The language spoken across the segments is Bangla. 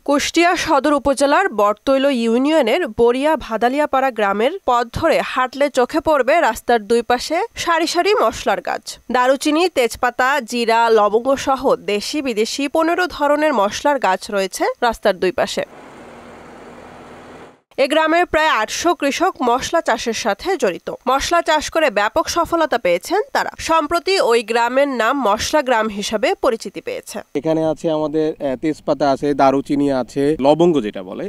কুষ্টিয়া সদর উপজেলার বটতৈল ইউনিয়নের বরিয়া ভাদালিয়াপাড়া গ্রামের পথ ধরে হাঁটলে চোখে পড়বে রাস্তার দুই পাশে সারি সারি মশলার গাছ। দারুচিনি, তেজপাতা, জিরা, লবঙ্গ সহ দেশি বিদেশি 15 ধরনের মশলার গাছ রয়েছে রাস্তার দুই পাশে। এ গ্রামের প্রায় 800 কৃষক মশলা চাষের সাথে জড়িত। মশলা চাষ করে ব্যাপক সফলতা পেয়েছেন তারা। সম্প্রতি ওই গ্রামের নাম মশলা গ্রাম হিসাবে পরিচিতি পেয়েছে। এখানে আছে আমাদের তেজপাতা আছে, দারুচিনি আছে, লবঙ্গ যেটা বলে,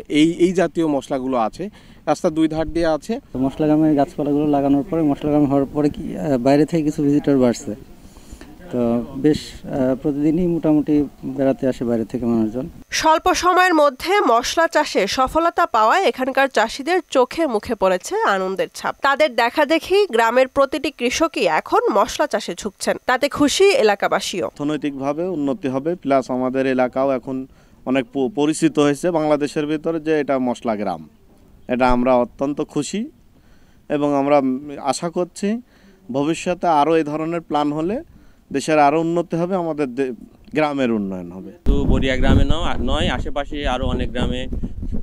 এই জাতীয় মশলাগুলো আছে। রাস্তার দুই ধার দিয়ে আছে। মশলা গ্রামের গাছপালাগুলো লাগানোর পরে মশলা গ্রাম হওয়ার পরে কি বাইরে থেকে কিছু ভিজিটর বাড়ছে, তো বেশ প্রতিদিনই মোটামুটি বেড়াতে আসে বাইরে থেকে মানুষজন। স্বল্প সময়ের মধ্যে মশলা চাষে সফলতা পাওয়ায় এখানকার চাষিদের চোখে মুখে পড়েছে আনন্দের ছাপ। তাদের দেখা দেখি গ্রামের প্রতিটি কৃষকই এখন মশলা চাষে ঝুঁকছেন, তাতে খুশি এলাকাবাসীও। অর্থনৈতিকভাবে উন্নতি হবে, প্লাস আমাদের এলাকাও এখন অনেক পরিচিত হয়েছে বাংলাদেশের ভিতরে যে এটা মশলা গ্রাম। এটা আমরা অত্যন্ত খুশি এবং আমরা আশা করছি ভবিষ্যতে আরও এই ধরনের প্ল্যান হলে দেশের আরো উন্নতি হবে, আমাদের গ্রামের উন্নয়ন হবে। তো বরিয়া গ্রামে নয়, আশেপাশে আরো অনেক গ্রামে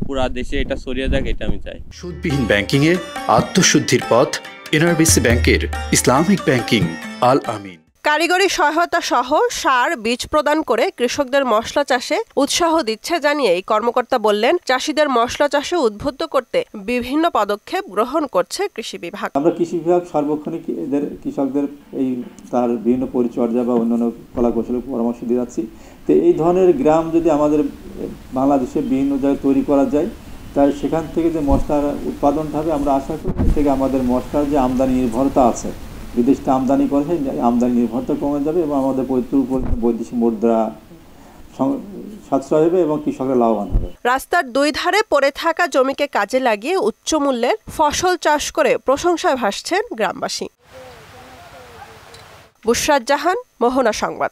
পুরা দেশে এটা ছড়িয়ে যাক, এটা আমি চাই। সুদবিহীন ব্যাংকিং এর আত্মশুদ্ধির পথ এনআরবিসি ব্যাংকের ইসলামিক ব্যাংকিং আল আমিন। কারিগরি সহায়তা সহ সার, বীজ প্রদান করে কৃষকদের মশলা চাষে উৎসাহ দিচ্ছে জানিয়ে এই কর্মকর্তা বললেন, চাষিদের মশলা চাষে উদ্বুদ্ধ করতে বিভিন্ন পদক্ষেপ গ্রহণ করছে কৃষি বিভাগ। আমরা কৃষি বিভাগ সর্বক্ষণিক এদের কৃষকদের তার বিভিন্ন পরিচর্যা বা অন্যান্য কলা কৌশলের পরামর্শ দিয়ে যাচ্ছি। তো এই ধরনের গ্রাম যদি আমাদের বাংলাদেশে বিভিন্ন জায়গায় তৈরি করা যায়, তাই সেখান থেকে যে মশলার উৎপাদনটা হবে, আমরা আশা করি থেকে আমাদের মশলার যে আমদানি নির্ভরতা আছে, বিদেশে আমদানি করে সেই আমদানি নির্ভরতা কমে যাবে এবং আমাদের প্রচুর পরিমাণে বৈদেশিক মুদ্রা সাশ্রয় হবে এবং কৃষকরা লাভবান হবে। রাস্তার দুই ধারে পড়ে থাকা জমিকে কাজে লাগিয়ে উচ্চ মূল্যের ফসল চাষ করে প্রশংসায় ভাসছেন গ্রামবাসী। বুশরাত জাহান, মোহনা সংবাদ।